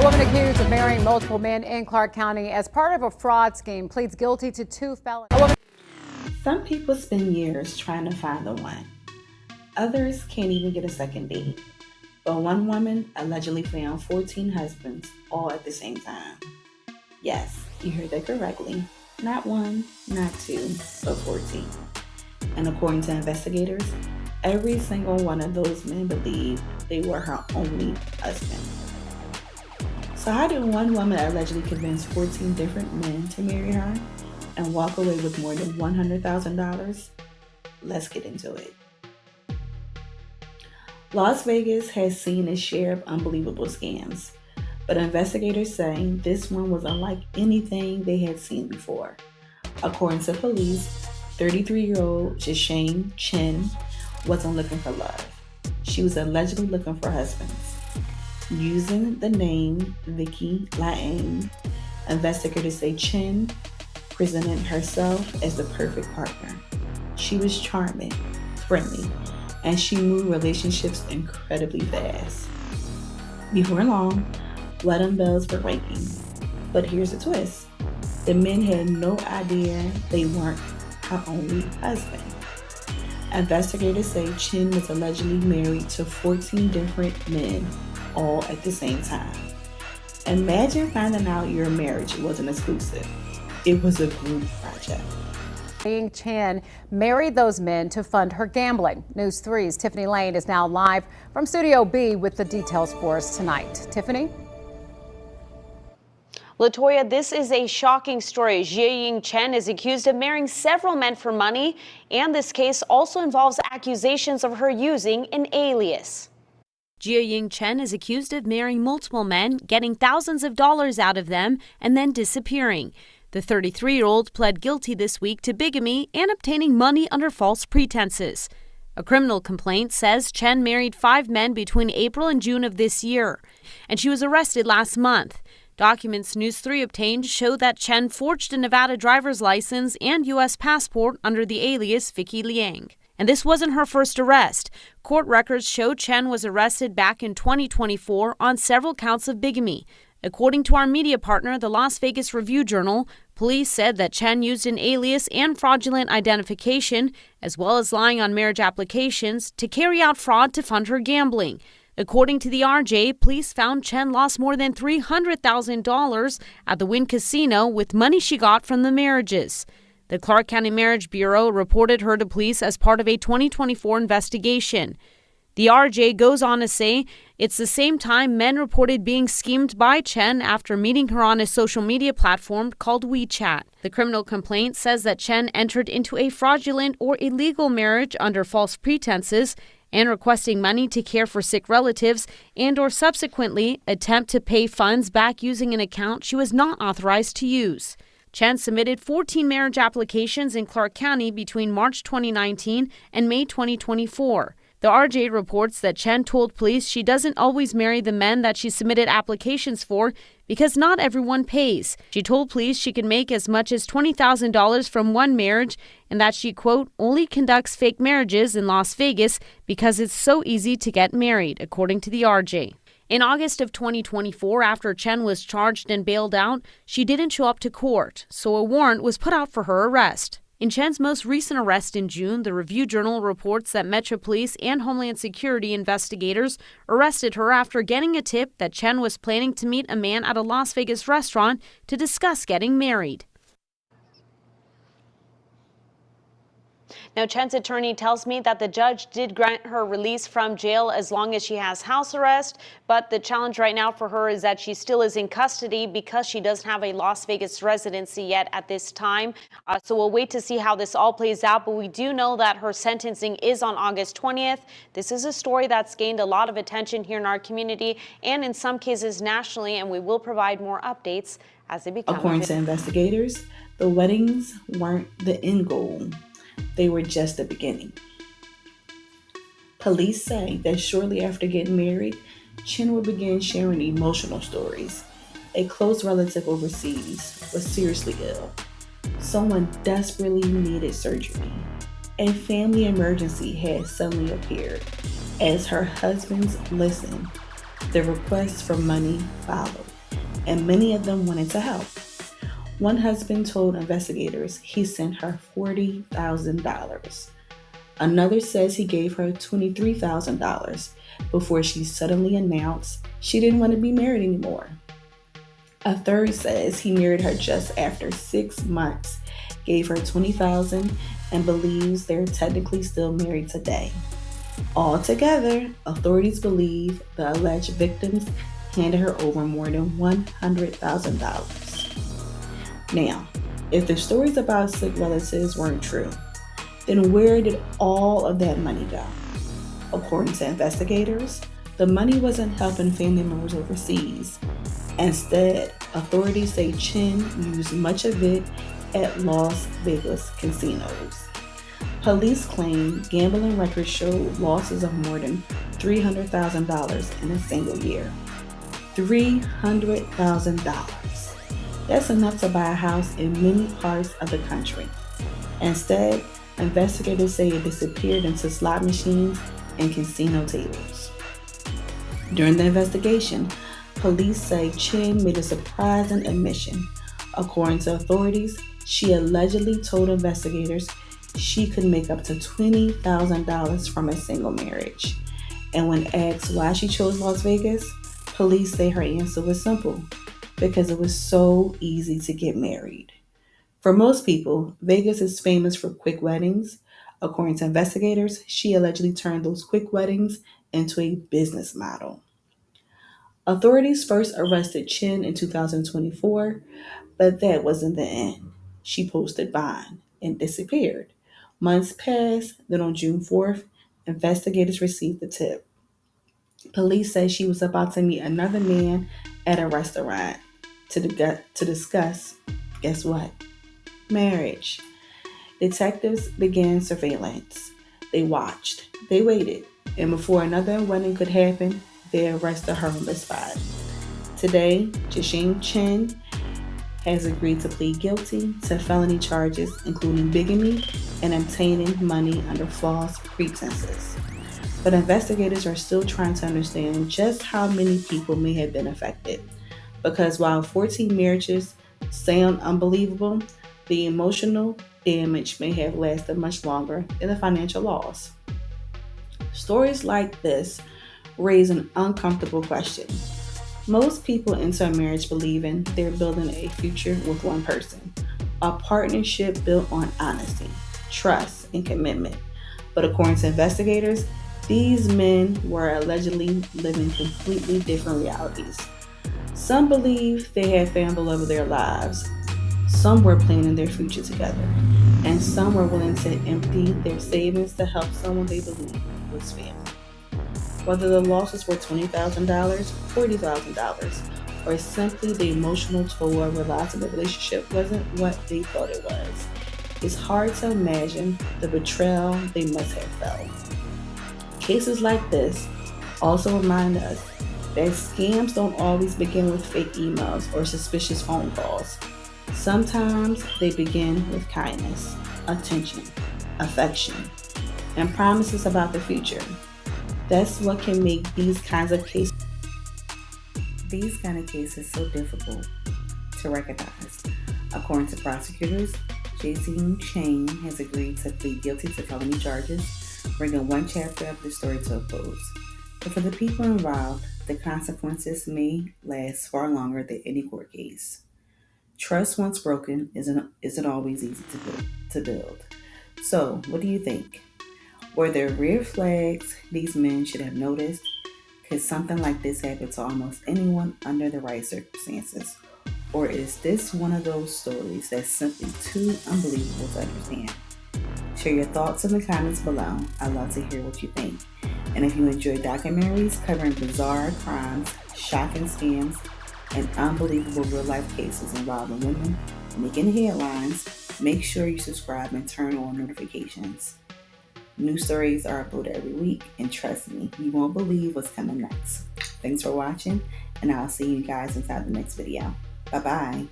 A woman accused of marrying multiple men in Clark County as part of a fraud scheme pleads guilty to 2 felonies. Some people spend years trying to find the one. Others can't even get a second date. But one woman allegedly found 14 husbands all at the same time. Yes, you heard that correctly. Not one, not two, but 14. And according to investigators, every single one of those men believed they were her only husband. So how did one woman allegedly convince 14 different men to marry her and walk away with more than $100,000? Let's get into it. Las Vegas has seen its share of unbelievable scams, but investigators say this one was unlike anything they had seen before. According to police, 33-year-old Jiaying Chen wasn't looking for love. She was allegedly looking for husbands. Using the name Vicky Liang, investigators say Chen presented herself as the perfect partner. She was charming, friendly, and she moved relationships incredibly fast. Before long, wedding bells were ringing. But here's the twist. The men had no idea they weren't her only husband. Investigators say Chen was allegedly married to 14 different men all at the same time. Imagine finding out your marriage wasn't exclusive. It was a group project. Jiaying Chen married those men to fund her gambling. News 3's Tiffany Lane is now live from Studio B with the details for us tonight. Tiffany? Latoya, this is a shocking story. Jiaying Chen is accused of marrying several men for money, and this case also involves accusations of her using an alias. Jiaying Chen is accused of marrying multiple men, getting thousands of dollars out of them, and then disappearing. The 33-year-old pled guilty this week to bigamy and obtaining money under false pretenses. A criminal complaint says Chen married 5 men between April and June of this year, and she was arrested last month. Documents News 3 obtained show that Chen forged a Nevada driver's license and U.S. passport under the alias Vicky Liang. And this wasn't her first arrest. Court records show Chen was arrested back in 2024 on several counts of bigamy. According to our media partner, the Las Vegas Review-Journal, police said that Chen used an alias and fraudulent identification, as well as lying on marriage applications, to carry out fraud to fund her gambling. According to the RJ, police found Chen lost more than $300,000 at the Wynn Casino with money she got from the marriages. The Clark County Marriage Bureau reported her to police as part of a 2024 investigation. The RJ goes on to say it's the same time men reported being schemed by Chen after meeting her on a social media platform called WeChat. The criminal complaint says that Chen entered into a fraudulent or illegal marriage under false pretenses and requesting money to care for sick relatives and or subsequently attempt to pay funds back using an account she was not authorized to use. Chen submitted 14 marriage applications in Clark County between March 2019 and May 2024. The RJ reports that Chen told police she doesn't always marry the men that she submitted applications for because not everyone pays. She told police she could make as much as $20,000 from one marriage and that she, quote, only conducts fake marriages in Las Vegas because it's so easy to get married, according to the RJ. In August of 2024, after Chen was charged and bailed out, she didn't show up to court, so a warrant was put out for her arrest. In Chen's most recent arrest in June, the Review-Journal reports that Metro Police and Homeland Security investigators arrested her after getting a tip that Chen was planning to meet a man at a Las Vegas restaurant to discuss getting married. Now, Chen's attorney tells me that the judge did grant her release from jail as long as she has house arrest, but the challenge right now for her is that she still is in custody because she doesn't have a Las Vegas residency yet at this time. So we'll wait to see how this all plays out, but we do know that her sentencing is on August 20th. This is a story that's gained a lot of attention here in our community and in some cases nationally, and we will provide more updates as they become. According to investigators, the weddings weren't the end goal. They were just the beginning. Police say that shortly after getting married, Chen would begin sharing emotional stories. A close relative overseas was seriously ill. Someone desperately needed surgery. A family emergency had suddenly appeared. As her husbands listened, the requests for money followed. and many of them wanted to help. One husband told investigators he sent her $40,000. Another says he gave her $23,000 before she suddenly announced she didn't want to be married anymore. A third says he married her just after 6 months, gave her $20,000, and believes they're technically still married today. Altogether, authorities believe the alleged victims handed her over more than $100,000. Now, if the stories about sick relatives weren't true, then where did all of that money go? According to investigators, the money wasn't helping family members overseas. Instead, authorities say Chen used much of it at Las Vegas casinos. Police claim gambling records showed losses of more than $300,000 in a single year. $300,000. That's enough to buy a house in many parts of the country. Instead, investigators say it disappeared into slot machines and casino tables. During the investigation, police say Chen made a surprising admission. According to authorities, she allegedly told investigators she could make up to $20,000 from a single marriage. And when asked why she chose Las Vegas, police say her answer was simple: because it was so easy to get married. For most people, Vegas is famous for quick weddings. According to investigators, she allegedly turned those quick weddings into a business model. Authorities first arrested Chen in 2024, but that wasn't the end. She posted bond and disappeared. Months passed, then on June 4th, investigators received the tip. Police say she was about to meet another man at a restaurant to discuss, guess what? Marriage. Detectives began surveillance. They watched, they waited, and before another wedding could happen, they arrested her on the spot. Today, Jiaying Chen has agreed to plead guilty to felony charges including bigamy and obtaining money under false pretenses. But investigators are still trying to understand just how many people may have been affected. Because while 14 marriages sound unbelievable, the emotional damage may have lasted much longer than the financial loss. Stories like this raise an uncomfortable question. Most people enter a marriage believing they're building a future with one person, a partnership built on honesty, trust, and commitment. But according to investigators, these men were allegedly living completely different realities. Some believe they had found the love of their lives. Some were planning their future together. And some were willing to empty their savings to help someone they believed was family. Whether the losses were $20,000, $40,000, or simply the emotional toll of realizing the relationship wasn't what they thought it was, it's hard to imagine the betrayal they must have felt. Cases like this also remind us that scams don't always begin with fake emails or suspicious phone calls. Sometimes they begin with kindness, attention, affection, and promises about the future. That's what can make these kind of cases so difficult to recognize. According to prosecutors, Jiaying Chen has agreed to plead guilty to felony charges, bringing one chapter of the story to a close. But for the people involved, the consequences may last far longer than any court case. Trust once broken isn't always easy to build. So, what do you think? Were there red flags these men should have noticed? Could something like this happen to almost anyone under the right circumstances? Or is this one of those stories that's simply too unbelievable to understand? Share your thoughts in the comments below. I'd love to hear what you think. And if you enjoy documentaries covering bizarre crimes, shocking scams, and unbelievable real-life cases involving women making headlines, make sure you subscribe and turn on notifications. New stories are uploaded every week, and trust me, you won't believe what's coming next. Thanks for watching, and I'll see you guys inside the next video. Bye-bye.